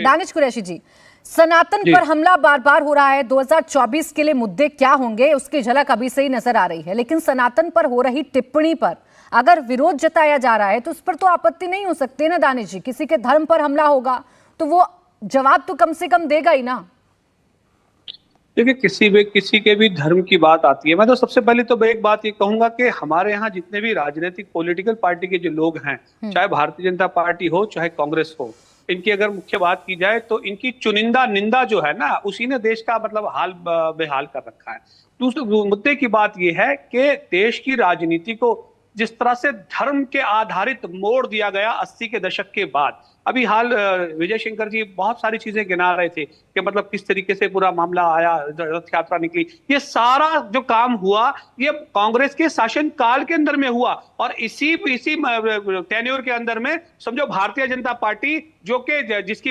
दानिश कुरैशी जी, सनातन पर हमला बार बार हो रहा है। 2024 के लिए मुद्दे क्या होंगे उसकी झलक अभी से ही नजर आ रही है, लेकिन सनातन पर हो रही टिप्पणी पर अगर विरोध जताया जा रहा है तो उस पर तो आपत्ति नहीं हो सकती ना दानिश जी। किसी के धर्म पर हमला होगा तो वो जवाब तो कम से कम देगा ही ना। देखिए, किसी के भी धर्म की बात आती है, मैं तो सबसे पहले तो एक बात ये कहूंगा कि हमारे यहाँ जितने भी राजनीतिक पॉलिटिकल पार्टी के जो लोग हैं, चाहे भारतीय जनता पार्टी हो चाहे कांग्रेस हो, इनकी अगर मुख्य बात की जाए तो इनकी चुनिंदा निंदा जो है ना उसी ने देश का मतलब हाल बेहाल कर रखा है। दूसरे मुद्दे की बात यह है कि देश की राजनीति को जिस तरह से धर्म के आधारित मोड़ दिया गया 80 के दशक के बाद, अभी हाल विजय शंकर जी बहुत सारी चीजें गिना रहे थे कि मतलब किस तरीके से पूरा मामला आया, रथ यात्रा निकली, ये सारा जो काम हुआ ये कांग्रेस के शासन काल के अंदर में हुआ। और इसी टेन्योर के अंदर में समझो भारतीय जनता पार्टी जो कि जिसकी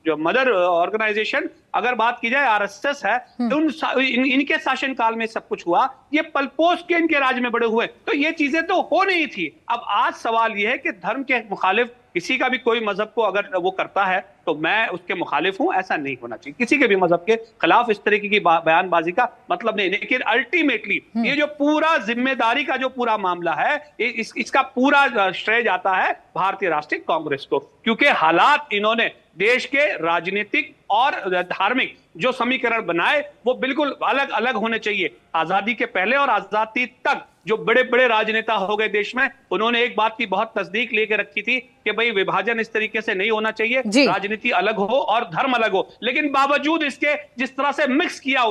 जो मदर ऑर्गेनाइजेशन अगर बात की जाए आरएसएस है, तो इनके शासन काल में सब कुछ हुआ, ये पलपोष के इनके राज में बड़े हुए, तो ये चीजें तो हो नहीं थी। अब आज सवाल ये है कि धर्म के मुखालिफ किसी का भी कोई मजहब को अगर वो करता है तो मैं उसके मुखालिफ हूं, ऐसा नहीं होना चाहिए। किसी के भी मजहब के खिलाफ इस तरीके की बयानबाजी का मतलब नहीं। लेकिन अल्टीमेटली ये जो पूरा जिम्मेदारी का जो पूरा मामला है इसका पूरा श्रेय जाता है भारतीय राष्ट्रीय कांग्रेस को, क्योंकि हालात इन्होंने देश के राजनीतिक और धार्मिक जो समीकरण बनाए वो बिल्कुल अलग अलग होने चाहिए। आजादी के पहले और आजादी तक जो बड़े बड़े राजनेता हो गए देश में, उन्होंने एक बात की बहुत तस्दीक लेकर रखी थी कि भाई विभाजन इस तरीके से नहीं होना चाहिए, राजनीति अलग हो और धर्म अलग हो। लेकिन बावजूद इसके जिस तरह से मिक्स किया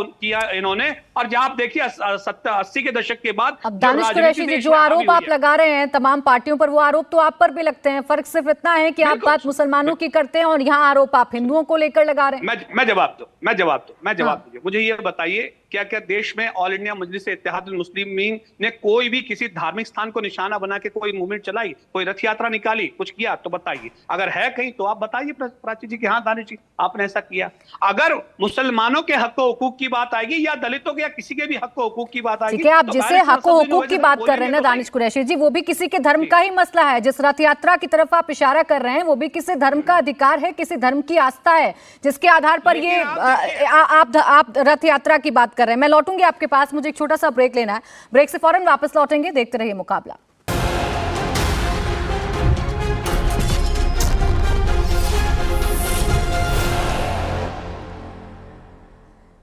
इन्होंने, और जब आप देखिए 80 के दशक के बाद दानिश कुरैशी जी जो आरोप आप लगा रहे हैं तमाम पार्टियों पर, वो आरोप तो आप पर भी लगते हैं। फर्क सिर्फ इतना है कि आप बात मुसलमानों की करते हैं और यहाँ आरोप आप हिंदुओं को लेकर लगा रहे हैं। मैं जवाब दीजिए, मुझे ये बताइए क्या क्या देश में ऑल इंडिया मजलिस इत्तेहादुल मुस्लिमीन ने कोई भी किसी धार्मिक स्थान को निशाना बना के कोई मूवमेंट चलाई, कोई रथ यात्रा निकाली, कुछ किया तो बताइए। अगर है कहीं तो आप बताइए प्राची जी कि हाँ दानिश जी आपने ऐसा किया। अगर मुसलमानों के हक हुकूक की बात आएगी या दलितों के या किसी के भी हक हुकूक की बात आएगी, आप जिसे हक हुकूक की बात कर रहे हैं ना दानिश कुरैशी जी, वो भी किसी के धर्म का ही मसला है। जिस रथ यात्रा की तरफ आप इशारा कर रहे हैं वो भी किसी धर्म का अधिकार है, किसी धर्म की आस्था है जिसके आधार पर ये आप रथ यात्रा की बात कर रहे हैं। मैं लौटूंगी आपके पास, मुझे एक छोटा सा ब्रेक लेना है, ब्रेक से फौरन वापस लौटेंगे। देखते रहिए मुकाबला।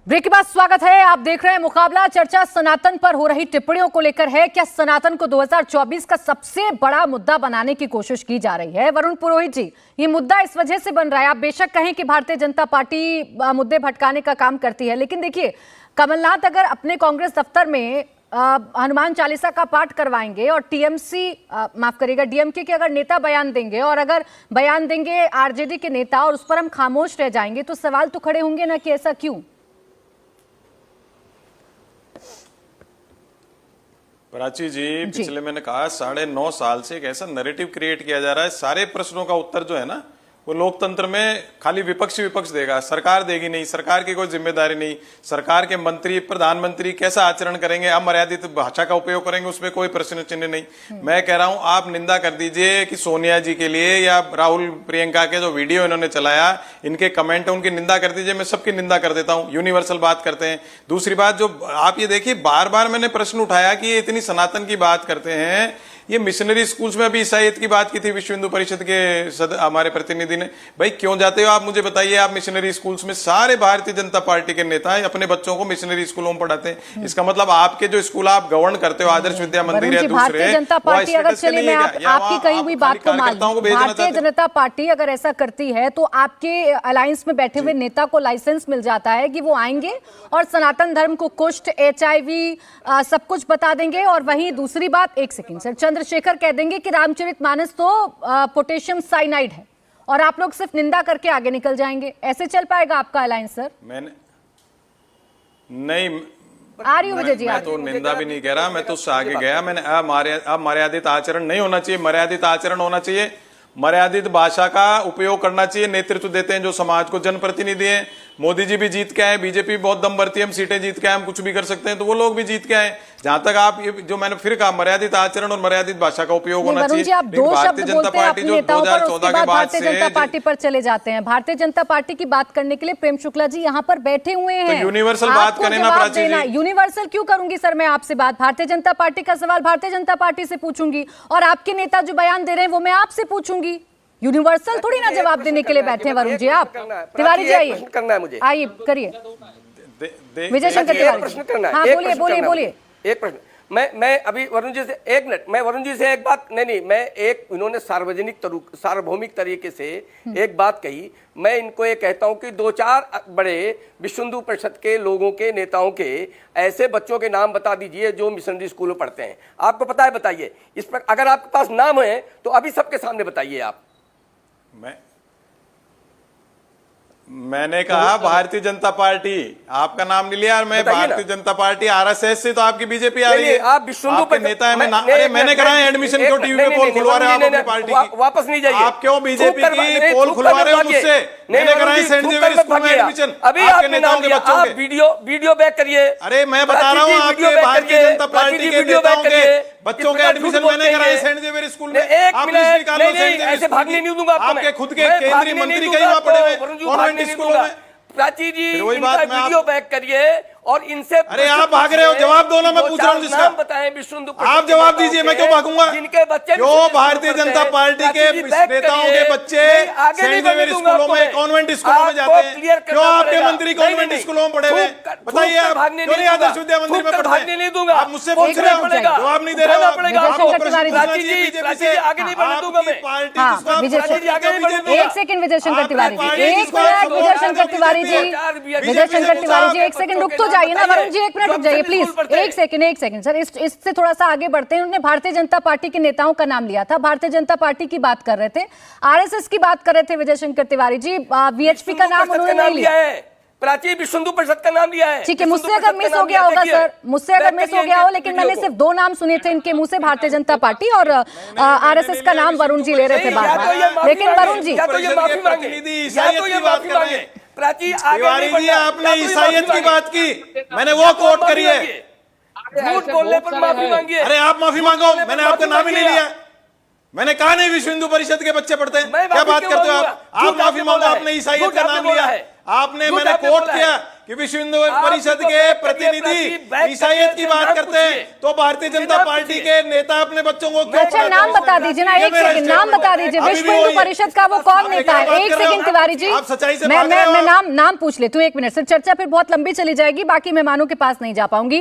ब्रेक के बाद स्वागत है। आप देख रहे हैं मुकाबला। चर्चा सनातन पर हो रही टिप्पणियों को लेकर है। क्या सनातन को 2024 का सबसे बड़ा मुद्दा बनाने की कोशिश की जा रही है? वरुण पुरोहित जी, ये मुद्दा इस वजह से बन रहा है, आप बेशक कहें कि भारतीय जनता पार्टी मुद्दे भटकाने का काम करती है, लेकिन देखिए कमलनाथ अगर अपने कांग्रेस दफ्तर में हनुमान चालीसा का पाठ करवाएंगे और माफ करिएगा डीएमके के अगर नेता बयान देंगे और अगर बयान देंगे आरजेडी के नेता और उस पर हम खामोश रह जाएंगे, तो सवाल तो खड़े होंगे ना कि ऐसा क्यों? प्राची जी, पिछले मैंने कहा 9.5 साल से एक ऐसा नैरेटिव क्रिएट किया जा रहा है, सारे प्रश्नों का उत्तर जो है ना वो लोकतंत्र में खाली विपक्ष देगा, सरकार देगी नहीं, सरकार की कोई जिम्मेदारी नहीं, सरकार के मंत्री प्रधानमंत्री कैसा आचरण करेंगे, अमर्यादित भाषा का उपयोग करेंगे, उसमें कोई प्रश्न चिन्ह नहीं। मैं कह रहा हूं आप निंदा कर दीजिए कि सोनिया जी के लिए या राहुल प्रियंका के जो वीडियो इन्होंने चलाया, इनके कमेंट है उनकी निंदा कर दीजिए, मैं सबकी निंदा कर देता हूं, यूनिवर्सल बात करते हैं। दूसरी बात जो आप ये देखिए बार बार मैंने प्रश्न उठाया कि ये इतनी सनातन की बात करते हैं, ये मिशनरी स्कूल्स में अभी ईसाईयत की बात की थी विश्व हिंदू परिषद के हमारे प्रतिनिधि ने, भाई क्यों जाते हो आप मुझे बताइए। आप मिशनरी स्कूल्स में सारे भारतीय जनता पार्टी के नेता अपने बच्चों को मिशनरी स्कूलों में पढ़ाते हैं, इसका मतलब आपके जो स्कूल आप गवर्न करते हो, आदर्श विद्या मंदिर या दूसरे, भारतीय जनता पार्टी अगर चले, मैं आपकी कही हुई बात को मान लूं, भारतीय जनता पार्टी अगर ऐसा करती है तो आपके अलायंस में बैठे हुए नेता को लाइसेंस मिल जाता है कि वो आएंगे और सनातन धर्म को कुष्ठ, HIV सब कुछ बता देंगे। और वहीं दूसरी बात, एक सेकंड सर, चंद्रशेखर कह देंगे कि रामचरितमानस तो पोटेशियम साइनाइड है और आप लोग सिर्फ निंदा करके आगे निकल जाएंगे। ऐसे चल पाएगा आपका अलायंस सर? मैंने नहीं आ रही हूँ विजय जी। मैं तो निंदा भी नहीं कह रहा, मैं तो उससे आगे गया। मैंने अमर्यादित आचरण नहीं होना चाहिए, मर्यादित आचरण होना चाहिए, मर्यादित भाषा का उपयोग करना चाहिए। नेतृत्व देते हैं जो समाज को जनप्रतिनिधि हैं, मोदी जी भी जीत के आए, बीजेपी बहुत दम भरती है, हम सीटें जीत के आए, हम कुछ भी कर सकते हैं, तो वो लोग भी जीत के आए। जहां तक आप ये जो मैंने फिर कहा मर्यादित आचरण और मर्यादित भाषा का उपयोग होना चाहिए। आप दो शब्द बोलते हैं अपने नेताओं पर, उसके बाद भारतीय जनता पार्टी पर चले जाते हैं। भारतीय जनता पार्टी की बात करने के लिए प्रेम शुक्ला जी यहाँ पर बैठे हुए हैं, तो यूनिवर्सल बात करें ना प्राची जी। यूनिवर्सल क्यों करूंगी सर मैं आपसे बात? भारतीय जनता पार्टी का सवाल भारतीय जनता पार्टी से पूछूंगी और आपके नेता जो बयान दे रहे हैं वो मैं आपसे पूछूंगी। यूनिवर्सल थोड़ी ना जवाब देने के लिए बैठे हैं वरुण जी। आप तिवारी जी आइए, करना है मुझे, आइए करिए। विजय शंकर तिवारी प्रश्न करना है, हाँ बोलिए। एक प्रश्न मैं अभी वरुण जी से 1 मिनट, मैं वरुण जी से एक बात नहीं मैं एक, इन्होंने सार्वभौमिक तरीके से एक बात कही, मैं इनको ये कहता हूं कि 2-4 बड़े विश्व हिंदू परिषद के लोगों के नेताओं के ऐसे बच्चों के नाम बता दीजिए जो मिशनरी स्कूल में पढ़ते हैं। आपको पता है, बताइए इस पर, अगर आपके पास नाम है तो अभी सबके सामने बताइए आप। मैंने कहा भारतीय जनता पार्टी, आपका नाम नहीं लिया। मैं भारतीय जनता पार्टी RSS से, तो आपकी बीजेपी आ रही है, आप विश्व आपके नेता है। मैंने कराया एडमिशन, क्यों टीवी में पोल खुलवा रहे हो आप अपनी पार्टी की? वापस नहीं जाइए, आप क्यों बीजेपी की पोल खुलवा रहे हो मुझसे? मैंने कराई सेंट जेवियर स्कूल में एडमिशन, अभी आपके नेताओं के बच्चों के। वीडियो बैक करिए। अरे मैं बता रहा हूँ आपके भारतीय जनता पार्टी के नेताओं के बच्चों के एडमिशन मैंने कराए सेंट जेवियर स्कूल में। आप लिस्ट निकालो सेंट जेवियर ऐसे भागने नहीं दूंगा आपके खुद के केंद्रीय मंत्री कहीं वहां पड़े हुए कॉन्वेंट स्कूलों में। प्राची जी इनका वीडियो बैक करिए और इनसे, अरे आप भाग रहे हो, जवाब दो ना, मैं पूछ रहा हूँ जिसका। बताएं विश्व हिंदू, आप जवाब दीजिए, मैं क्यों भागूंगा? जिनके बच्चे क्यों भारतीय जनता पार्टी के नेताओं के बच्चे सेंट जेवियर स्कूलों में, कॉन्वेंट स्कूलों में जाते हैं? क्यों आपके मंत्री कॉन्वेंट स्कूलों में पढ़े हुए? बताइए आप क्यों नहीं आदर्श विद्या मंदिर में पढ़ते हैं? आप मुझसे पूछ रहे हो, जवाब नहीं दे रहे हो। आगे नहीं बढ़ने दूंगा मैं। एक सेकंड विजय शंकर तिवारी जी, एक मिनट विजय शंकर तिवारी जी, एक सेकंड रुक तो जाइए ना वरुण जी, 1 मिनट रुक जाइए प्लीज। एक सेकंड सर, इससे थोड़ा सा आगे बढ़ते हैं। उन्होंने भारतीय जनता पार्टी के नेताओं का नाम लिया था, भारतीय जनता पार्टी की बात कर रहे थे, RSS की बात कर रहे थे विजय शंकर तिवारी जी, VHP का नाम उन्होंने नहीं लिया है, प्राची विश्व हिंदू परिषद का नाम लिया है। ठीक है, मुझसे अगर मिस हो गया होगा सर, मुझसे अगर मिस हो गया हो, लेकिन मैंने सिर्फ 2 नाम सुने थे इनके मुंह से, भारतीय जनता पार्टी और RSS का नाम वरुण जी ले रहे थे बार बार। लेकिन वरुण जी माफी मांगे, प्राची तिवारी जी आपने ईसाईयत की बात की, मैंने वो कोट करी है। झूठ बोलने पर माफी मांगिए। अरे आप माफी मांगो, मैंने आपका नाम ही नहीं लिया। मैंने कहा नहीं विश्व हिंदू परिषद के बच्चे पढ़ते हैं, क्या बात करते हो आप? आप माफी मांगो, आपने ईसाईयत का नाम लिया है, आपने, मैंने कोट किया कि विश्व हिंदू परिषद के प्रतिनिधि ईसाईयत की बात करते हैं तो भारतीय जनता पार्टी के नेता अपने बच्चों को क्यों अच्छा नाम बता दीजिए ना, एक सेकंड नाम बता दीजिए, विश्व हिंदू परिषद का वो कौन नेता है? एक सेकंड तिवारी जी, मैं नाम पूछ लेती हूँ, 1 मिनट। सिर्फ चर्चा फिर बहुत लंबी चली जाएगी, बाकी मेहमानों के पास नहीं जा पाऊंगी।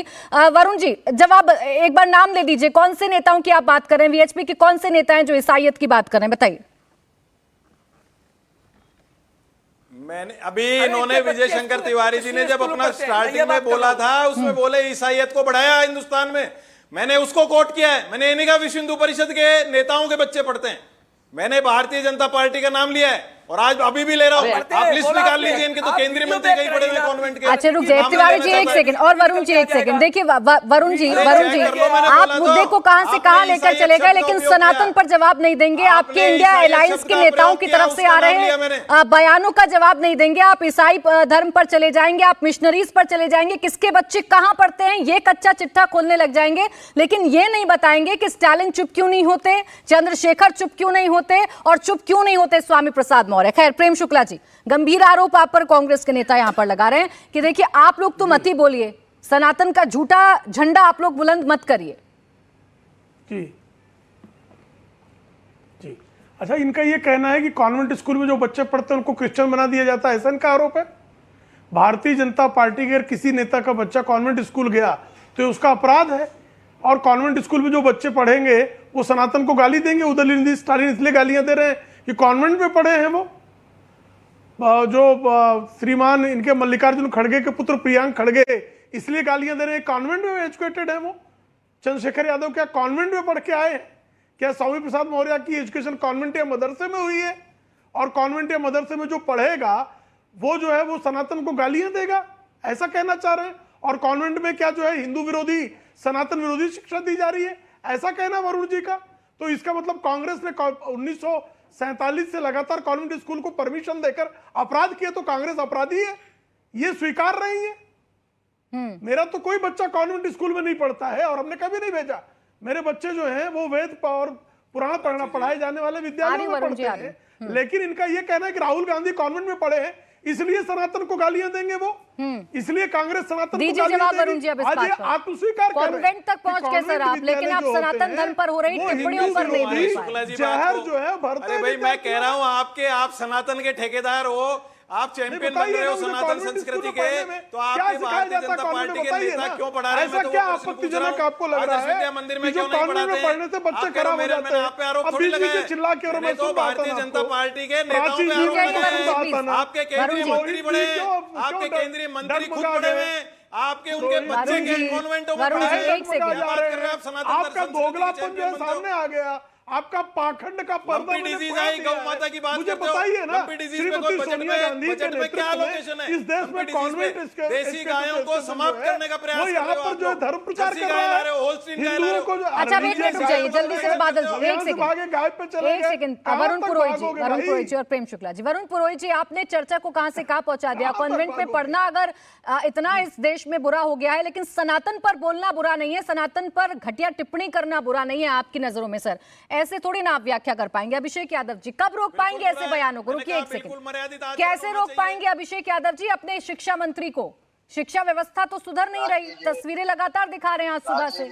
वरुण जी जवाब एक बार नाम ले दीजिए, कौन से नेताओं की आप बात कर रहे हैं? वीएचपी के कौन से नेता हैं जो ईसाईयत की बात कर रहे हैं, बताइए। मैंने अभी इन्होंने विजय शंकर तिवारी जी ने जब अपना स्टार्टिंग में बोला था, उसमें बोले ईसाईयत को बढ़ाया हिंदुस्तान में, मैंने उसको कोट किया है। मैंने ये नहीं कहा विश्व हिंदू परिषद के नेताओं के बच्चे पढ़ते हैं, मैंने भारतीय जनता पार्टी का नाम लिया है और आज अभी भी ले रहा हूं। आप लिस्ट निकाल लीजिए इनके, तो केंद्रीय मंत्री कहीं पड़े हुए कॉन्वेंट के। अच्छा रुक जाइए तिवारी जी, एक सेकंड, और वरुण जी एक सेकंड। देखिए वरुण जी आप मुद्दे को कहां से कहां लेकर चले गए, लेकिन सनातन पर जवाब नहीं देंगे। आपके इंडिया अलायंस के नेताओं की तरफ से आ रहे हैं बयानों का जवाब नहीं देंगे, आप ईसाई धर्म पर चले जाएंगे, आप मिशनरीज पर चले जाएंगे, किसके बच्चे कहां पढ़ते हैं ये कच्चा चिट्ठा खोलने लग जाएंगे, लेकिन ये नहीं बताएंगे कि स्टालिन चुप क्यों नहीं होते, चंद्रशेखर चुप क्यों नहीं होते, और चुप क्यों नहीं होते स्वामी प्रसाद मौर्य। खैर प्रेम शुक्ला जी, गंभीर आरोप आप पर कांग्रेस के नेता यहां पर लगा रहे हैं कि देखिए आप लोग तो मत ही बोलिए, सनातन का झूठा झंडा आप लोग बुलंद मत करिए। जी जी, अच्छा इनका ये कहना है कि कॉन्वेंट स्कूल में जो बच्चे पढ़ते हैं उनको क्रिश्चियन बना दिया जाता है, ऐसा इनका आरोप है। भारतीय जनता पार्टी के अगर किसी नेता का बच्चा कॉन्वेंट स्कूल गया तो उसका अपराध है, और कॉन्वेंट स्कूल में जो बच्चे पढ़ेंगे वो सनातन को गाली देंगे। उदयनिधि स्टालिन इसलिए गालियां दे रहे हैं कि कॉन्वेंट में पढ़े हैं वो। जो श्रीमान इनके मल्लिकार्जुन खड़गे के पुत्र प्रियांक खड़गे इसलिए गालियां दे रहे हैं, कॉन्वेंट में एजुकेटेड है वो। चंद्रशेखर यादव क्या कॉन्वेंट में पढ़ के आए हैं? क्या स्वामी प्रसाद मौर्य की एजुकेशन कॉन्वेंट या मदरसे में हुई है? और कॉन्वेंट या मदरसे में जो पढ़ेगा वो जो है वो सनातन को गालियां देगा, ऐसा कहना चाह रहे हैं? और कॉन्वेंट में क्या जो है हिंदू विरोधी सनातन विरोधी शिक्षा दी जा रही है, ऐसा कहना वरुण जी का? तो इसका मतलब कांग्रेस ने 1947 से लगातार कॉन्वेंट स्कूल को परमिशन देकर अपराध किया, तो कांग्रेस अपराधी है ये स्वीकार रही है। मेरा तो कोई बच्चा कॉन्वेंट स्कूल में नहीं पढ़ता है और हमने कभी नहीं भेजा। मेरे बच्चे जो हैं वो वेद और पुराण पढ़ाए जाने वाले विद्यालयों में पढ़ते हैं। लेकिन इनका यह कहना है कि राहुल गांधी कॉन्वेंट में पढ़े हैं इसलिए सनातन को गालियां देंगे वो, इसलिए कांग्रेस सनातन को गालियां देगी। आज ये आत्मस्वीकार कर रहे हैं। कॉन्वेंट तक पहुंच के सर आप, लेकिन आप सनातन धर्म पर हो रही टिप्पणियों पर नहीं। जहर जो है भरते। अरे भाई मैं कह रहा हूं आप सनातन के ठेकेदार हो, आप चैंपियन बन रहे हो सनातन संस्कृति के, तो आपके भारतीय जनता पार्टी के नेता क्यों पढ़ा रहे हैं? ऐसा क्या आपत्तिजनक आपको लग रहा है? मंदिर में क्यों नहीं पढ़ाते? पढ़ने से बच्चे खराब हो जाते हैं। आप पे आरोप थोड़ी लगाए, चिल्ला के और मैं तो भारतीय जनता पार्टी के नेताओं पे आरोप लगाए। आपके केंद्रीय मंत्री बड़े, आपके केंद्रीय मंत्री खुद बड़े हुए, आपके उनके बच्चे के कॉन्वेंटों में पढ़ाए जा रहे हैं। आप सनातन आपका दोगलापन जो सामने आ गया, आपका पाखंड का पर्दा गौ माता की बात मुझे बताइए ना, श्रीमती सोनिया गांधी के नेतृत्व में इस देश में कॉन्वेंट देसी गायों को समाप्त करने का प्रयास वो यहाँ पर जो धर्म प्रचार कर रहा है हिंदुओं को। अच्छा एक मिनट रुक जाइए जल्दी से बादल जी, एक सेकंड। वरुण पुरोहित जी और प्रेम शुक्ला जी। वरुण पुरोहित जी, आपने चर्चा को कहां से कहां पहुंचा दिया? कॉन्वेंट में पढ़ना अगर इतना इस देश में बुरा हो गया है, लेकिन सनातन पर बोलना बुरा नहीं है, सनातन पर घटिया टिप्पणी करना बुरा नहीं है आपकी नजरों में। सर ऐसे थोड़ी ना आप व्याख्या कर पाएंगे। अभिषेक यादव जी, कब रोक पाएंगे ऐसे बयानों को? रुकिए एक सेकंड, कैसे रोक पाएंगे अभिषेक यादव जी अपने शिक्षा मंत्री को? शिक्षा व्यवस्था तो सुधर नहीं रही, तस्वीरें लगातार दिखा रहे हैं आज सुबह से।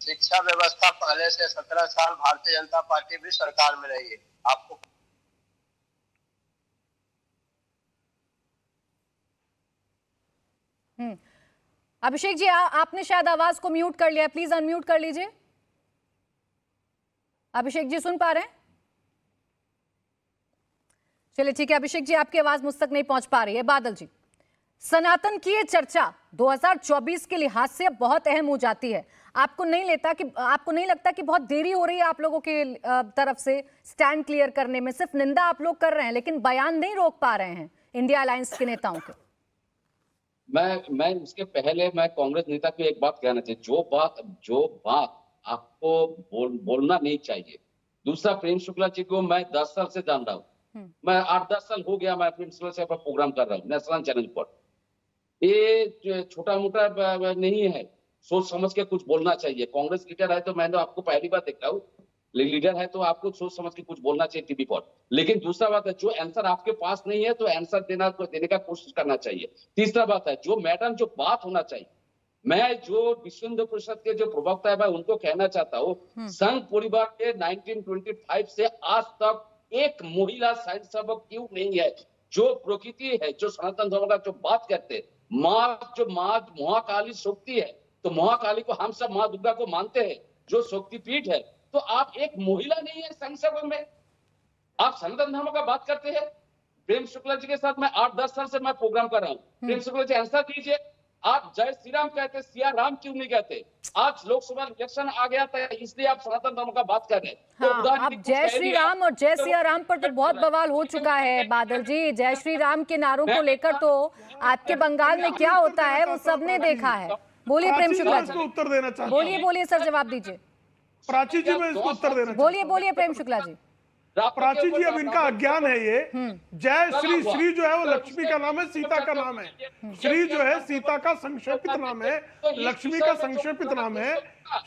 शिक्षा व्यवस्था पहले से 17 साल भारतीय जनता पार्टी भी सरकार में रही है। आपको अभिषेक जी आपने शायद आवाज को म्यूट कर लिया, प्लीज अनम्यूट कर लीजिए। अभिषेक जी सुन पा रहे हैं? चलिए ठीक है अभिषेक जी, आपकी आवाज मुझ तक नहीं पहुंच पा रही है। बादल जी, सनातन की ये चर्चा 2024 के लिहाज से बहुत अहम हो जाती है। आपको नहीं लगता कि बहुत देरी हो रही है आप लोगों के तरफ से स्टैंड क्लियर करने में? सिर्फ निंदा आप लोग कर रहे हैं लेकिन बयान नहीं रोक पा रहे हैं इंडिया अलायंस के नेताओं के। मैं इसके पहले मैं कांग्रेस नेता को एक बात कहना चाहिए, जो बात आपको बोलना नहीं चाहिए। दूसरा, प्रेम शुक्ला जी को मैं 10 साल से जान रहा हूँ, मैं 8-10 साल हो गया मैं प्रेम शुक्ला से प्रोग्राम कर रहा हूँ नेशनल चैनल पर। ये छोटा मोटा नहीं है, सोच समझ के कुछ बोलना चाहिए। कांग्रेस लीडर है तो मैंने आपको पहली बार देख रहा हूँ लीडर है तो आपको सोच समझ के कुछ बोलना चाहिए टीवी पर। लेकिन दूसरा बात है, जो आंसर आपके पास नहीं है तो आंसर देने का कोशिश करना चाहिए। तीसरा बात है, जो मैडम जो बात होना चाहिए, मैं जो विश्व हिंदू परिषद के जो प्रवक्ता है मैं उनको कहना चाहता हूँ, संघ परिवार के 1925 से आज तक एक महिला स्वयं सेवक क्यों नहीं है? जो प्रकृति है, जो सनातन धर्म का जो बात करते हैं, माँ महाकाली शक्ति है, तो महाकाली को हम सब माँ दुर्गा को मानते हैं, जो शक्तिपीठ है, तो आप एक महिला नहीं है संघ सेवक में, आप सनातन धर्म का बात करते हैं। प्रेम शुक्ला जी के साथ मैं 8-10 साल से मैं प्रोग्राम कर रहा हूँ। प्रेम शुक्ला जी आंसर दीजिए, आप जय श्री राम कहते, सिया राम क्यों नहीं कहते? आज लोकसभा इलेक्शन आ गया था इसलिए आप सनातन धर्म का बात कर रहे हैं। हाँ, अब जय श्री राम और जय सिया राम पर तो बहुत बवाल हो चुका है बादल जी। जय श्री राम के नारों को लेकर तो आपके बंगाल में क्या होता है वो सबने देखा है। बोलिए प्रेम शुक्ला जी, उत्तर देना चाहता हूं। बोलिए सर, जवाब दीजिए। प्राची जी मैं इसको उत्तर देना, बोलिए प्रेम शुक्ला जी। प्राची जी, अब इनका अज्ञान है ये। जय श्री जो है वो लक्ष्मी का नाम है, सीता का नाम है। श्री जो है सीता का संक्षेपित नाम है, लक्ष्मी का संक्षेपित नाम है।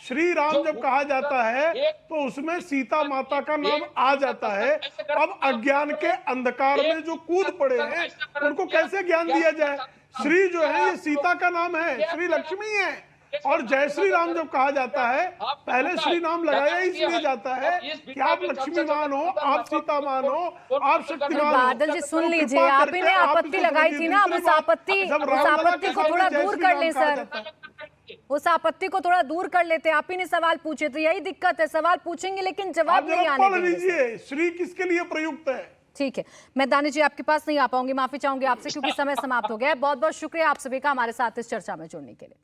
श्री राम जब कहा जाता है तो उसमें सीता माता का नाम आ जाता है। अब अज्ञान के अंधकार में जो कूद पड़े हैं उनको कैसे ज्ञान दिया जाए? श्री जो है ये सीता का नाम है, श्री लक्ष्मी है। और जय श्री राम जब कहा जाता है, पहले श्री नाम लगाया इसलिए जाता है कि आप लक्ष्मी मान हो, आप सीता मान हो, आप शक्तिमान हो। बादल जी सुन लीजिए, आप ही ने आपत्ति लगाई थी ना, उस आपत्ति को थोड़ा दूर कर लें सर, उस आपत्ति को थोड़ा दूर कर लेते। आप ही ने सवाल पूछे थे, यही दिक्कत है, सवाल पूछेंगे लेकिन जवाब नहीं आने दीजिए। श्री किसके लिए प्रयुक्त है? ठीक है, मैं दानिश जी आपके पास नहीं आ पाऊंगी, माफी चाहूंगी आपसे क्योंकि समय समाप्त हो गया है। बहुत बहुत शुक्रिया आप सभी का हमारे साथ इस चर्चा में जुड़ने के लिए।